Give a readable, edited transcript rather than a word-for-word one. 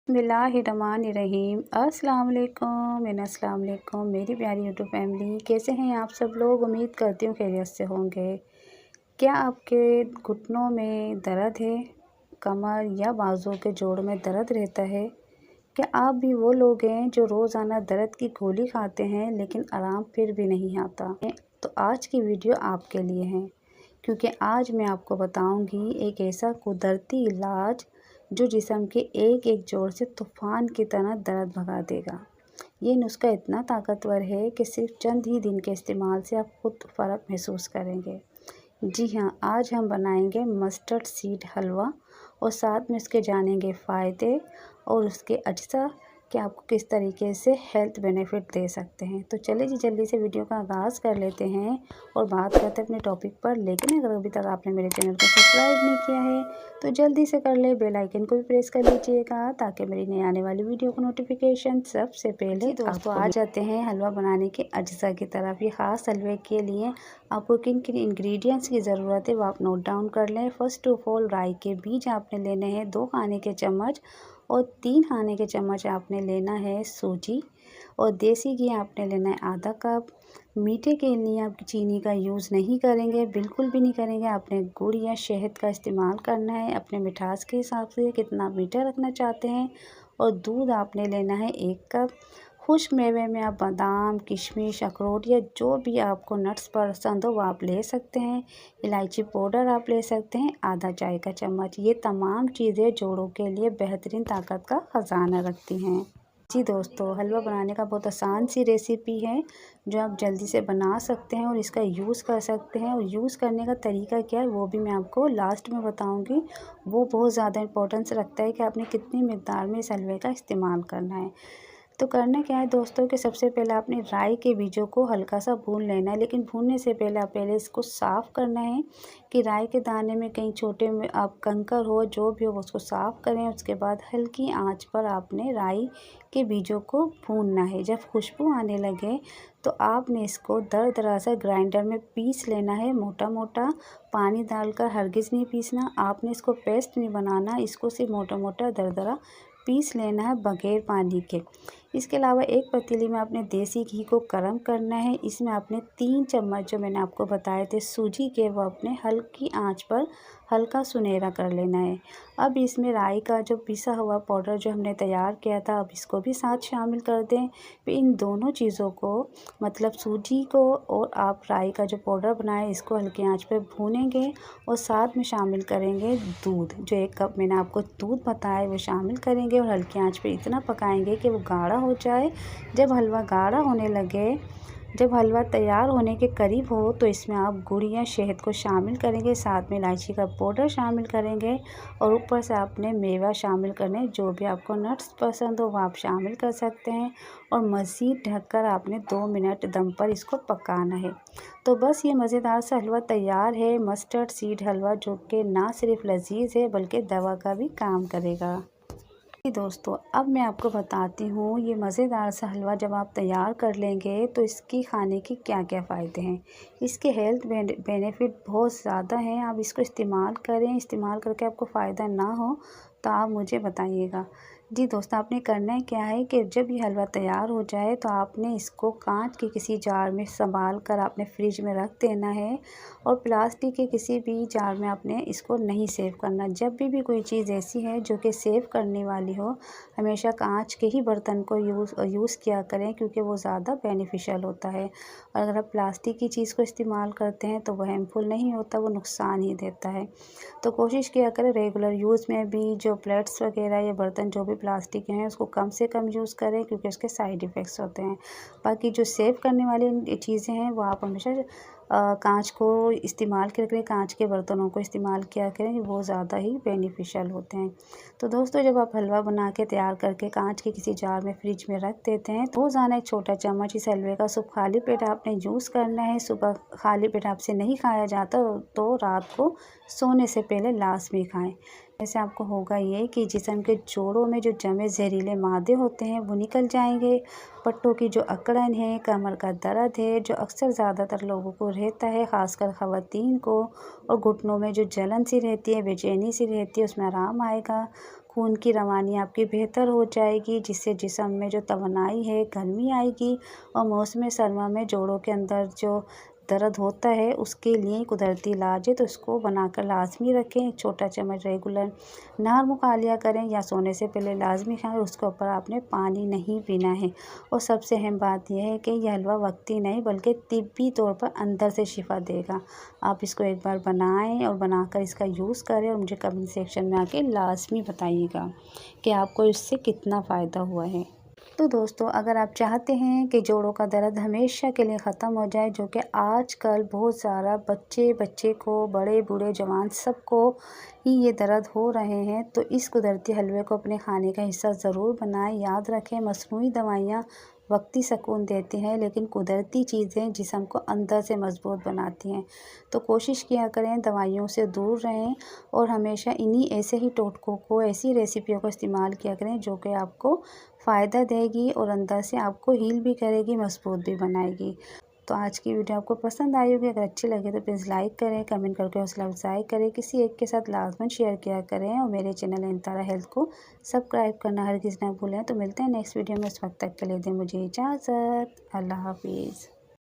बिस्मिल्लाहिर्रहमानिर्रहीम। अस्सलाम वालेकुम मेरी प्यारी यूट्यूब फैमिली, कैसे हैं आप सब लोग। उम्मीद करती हूँ खैरियत से होंगे। क्या आपके घुटनों में दर्द है, कमर या बाजुओं के जोड़ में दर्द रहता है? क्या आप भी वो लोग हैं जो रोज़ाना दर्द की गोली खाते हैं लेकिन आराम फिर भी नहीं आता? तो आज की वीडियो आपके लिए है, क्योंकि आज मैं आपको बताऊंगी एक ऐसा कुदरती इलाज जो जिस्म के एक एक जोड़ से तूफ़ान की तरह दर्द भगा देगा। ये नुस्खा इतना ताकतवर है कि सिर्फ चंद ही दिन के इस्तेमाल से आप खुद फ़र्क महसूस करेंगे। जी हाँ, आज हम बनाएंगे मस्टर्ड सीड हलवा और साथ में उसके जानेंगे फ़ायदे और उसके अज्जा कि आपको किस तरीके से हेल्थ बेनिफिट दे सकते हैं। तो चलिए जी जल्दी से वीडियो का आगाज़ कर लेते हैं और बात करते हैं अपने टॉपिक पर। लेकिन अगर अभी तक आपने मेरे चैनल को सब्सक्राइब नहीं किया है तो जल्दी से कर ले, बेल आइकन को भी प्रेस कर लीजिएगा ताकि मेरी नई आने वाली वीडियो का नोटिफिकेशन सबसे पहले दोस्तों आ जाते हैं हलवा बनाने के अज्जा की तरफ। ये ख़ास हलवे के लिए आपको किन किन इंग्रेडिएंट्स की ज़रूरत है वो आप नोट डाउन कर लें। फर्स्ट ऑफ ऑल, राई के बीज आपने लेने हैं 2 खाने के चम्मच और 3 खाने के चम्मच आपने लेना है सूजी और देसी घी आपने लेना है आधा कप। मीठे के लिए आप चीनी का यूज़ नहीं करेंगे, बिल्कुल भी नहीं करेंगे। आपने गुड़ या शहद का इस्तेमाल करना है अपने मिठास के हिसाब से कितना मीठा रखना चाहते हैं। और दूध आपने लेना है 1 कप। खुश्क मेवे में आप बादाम, किशमिश, अखरोट या जो भी आपको नट्स पसंद हो वो आप ले सकते हैं। इलायची पाउडर आप ले सकते हैं आधा चाय का चम्मच। ये तमाम चीज़ें जोड़ों के लिए बेहतरीन ताकत का ख़जाना रखती हैं। जी दोस्तों, हलवा बनाने का बहुत आसान सी रेसिपी है जो आप जल्दी से बना सकते हैं और इसका यूज़ कर सकते हैं। और यूज़ करने का तरीका क्या है वो भी मैं आपको लास्ट में बताऊंगी। वो बहुत ज़्यादा इम्पोर्टेंस रखता है कि आपने कितनी मिकदार में इस हलवे का इस्तेमाल करना है। तो करना क्या है दोस्तों कि सबसे पहले आपने राई के बीजों को हल्का सा भून लेना है। लेकिन भूनने से पहले आप पहले इसको साफ़ करना है कि राई के दाने में कहीं छोटे में आप कंकर हो जो भी हो उसको साफ़ करें। उसके बाद हल्की आंच पर आपने राई के बीजों को भूनना है। जब खुशबू आने लगे तो आपने इसको दरदरा सा ग्राइंडर में पीस लेना है, मोटा मोटा। पानी डालकर हरगिज़ नहीं पीसना, आपने इसको पेस्ट नहीं बनाना, इसको सिर्फ मोटा मोटा दरदरा पीस लेना है बगैर पानी के। इसके अलावा एक पतीली में आपने देसी घी को गर्म करना है। इसमें आपने 3 चम्मच जो मैंने आपको बताए थे सूजी के वो अपने हल्की आंच पर हल्का सुनहरा कर लेना है। अब इसमें राई का जो पिसा हुआ पाउडर जो हमने तैयार किया था अब इसको भी साथ शामिल कर दें। फिर इन दोनों चीज़ों को मतलब सूजी को और आप राई का जो पाउडर बनाए इसको हल्की आंच पर भूनेंगे और साथ में शामिल करेंगे दूध। जो 1 कप मैंने आपको दूध बताया वो शामिल करेंगे और हल्की आंच पे इतना पकाएंगे कि वो गाढ़ा हो जाए। जब हलवा गाढ़ा होने लगे, जब हलवा तैयार होने के करीब हो तो इसमें आप गुड़ या शहद को शामिल करेंगे, साथ में इलायची का पाउडर शामिल करेंगे और ऊपर से आपने मेवा शामिल करने, जो भी आपको नट्स पसंद हो वो आप शामिल कर सकते हैं। और मज़ीद ढककर आपने 2 मिनट दम पर इसको पकाना है। तो बस ये मज़ेदार सा हलवा तैयार है, मस्टर्ड सीड हलवा, जो कि ना सिर्फ लजीज है बल्कि दवा का भी काम करेगा। दोस्तों, अब मैं आपको बताती हूँ ये मज़ेदार सा हलवा जब आप तैयार कर लेंगे तो इसकी खाने की क्या क्या फ़ायदे हैं। इसके हेल्थ बेनिफिट बहुत ज़्यादा हैं। आप इसको इस्तेमाल करें, इस्तेमाल करके आपको फ़ायदा ना हो तो आप मुझे बताइएगा। जी दोस्तों, आपने करना है क्या है कि जब ये हलवा तैयार हो जाए तो आपने इसको कांच के किसी जार में संभाल कर आपने फ्रिज में रख देना है और प्लास्टिक के किसी भी जार में आपने इसको नहीं सेव करना। जब भी कोई चीज़ ऐसी है जो कि सेव करने वाली हो, हमेशा कांच के ही बर्तन को यूज़ किया करें क्योंकि वो ज़्यादा बेनिफिशियल होता है। और अगर आप प्लास्टिक की चीज़ को इस्तेमाल करते हैं तो वह हार्मफुल नहीं होता, वो नुकसान ही देता है। तो कोशिश किया करें रेगुलर यूज़ में भी जो प्लेट्स वगैरह या बर्तन जो भी प्लास्टिक के हैं उसको कम से कम यूज़ करें क्योंकि उसके साइड इफ़ेक्ट्स होते हैं। बाकी जो सेव करने वाली चीज़ें हैं वो आप हमेशा कांच को इस्तेमाल किया करें, कांच के बर्तनों को इस्तेमाल किया करें, वो ज़्यादा ही बेनिफिशियल होते हैं। तो दोस्तों, जब आप हलवा बना के तैयार करके कांच के किसी जार में फ्रिज में रख देते हैं तो रोज़ाना 1 छोटा चम्मच इस हलवे का सुबह खाली पेट आपने यूज़ करना है। सुबह खाली पेट आपसे नहीं खाया जाता तो रात को सोने से पहले लाजमी खाएं। ऐसे आपको होगा ये कि जिस्म के जोड़ों में जो जमे जहरीले मादे होते हैं वो निकल जाएंगे। पट्टों की जो अकड़न है, कमर का दर्द है जो अक्सर ज़्यादातर लोगों को रहता है, ख़ासकर ख़वातीन को, और घुटनों में जो जलन सी रहती है, बेचैनी सी रहती है, उसमें आराम आएगा। खून की रवानी आपकी बेहतर हो जाएगी, जिससे जिस्म में जो तवानाई है, गर्मी आएगी। और मौसम सरमा में जोड़ों के अंदर जो दर्द होता है उसके लिए कुदरती इलाज है, तो इसको बनाकर लाजमी रखें। एक छोटा चम्मच रेगुलर नहर मुखालिया करें या सोने से पहले लाजमी खाएं। और उसके ऊपर आपने पानी नहीं पीना है। और सबसे अहम बात यह है कि यह हलवा वक्ती नहीं बल्कि तिब्बी तौर पर अंदर से शिफा देगा। आप इसको एक बार बनाएं और बनाकर इसका यूज़ करें और मुझे कमेंट सेक्शन में आके लाजमी बताइएगा कि आपको इससे कितना फ़ायदा हुआ है। तो दोस्तों, अगर आप चाहते हैं कि जोड़ों का दर्द हमेशा के लिए ख़त्म हो जाए, जो कि आजकल बहुत सारा बच्चे को, बड़े बूढ़े जवान सबको ही ये दर्द हो रहे हैं, तो इस कुदरती हलवे को अपने खाने का हिस्सा ज़रूर बनाएं। याद रखें, मसनूई दवाइयाँ वक्ती सुकून देती हैं, लेकिन कुदरती चीज़ें जिस्म को अंदर से मजबूत बनाती हैं। तो कोशिश किया करें दवाइयों से दूर रहें और हमेशा इन्हीं ऐसे ही टोटकों को, ऐसी रेसिपियों को इस्तेमाल किया करें जो कि आपको फ़ायदा देगी और अंदर से आपको हील भी करेगी, मजबूत भी बनाएगी। तो आज की वीडियो आपको पसंद आई होगी। अगर अच्छी लगे तो प्लीज़ लाइक करें, कमेंट करके हौसला अफजाई करें, किसी एक के साथ लाजमन शेयर किया करें और मेरे चैनल एनतारा हेल्थ को सब्सक्राइब करना हरगिज़ ना भूलें। तो मिलते हैं नेक्स्ट वीडियो में, उस वक्त तक के लिए दें मुझे इजाज़त। अल्लाह हाफिज़।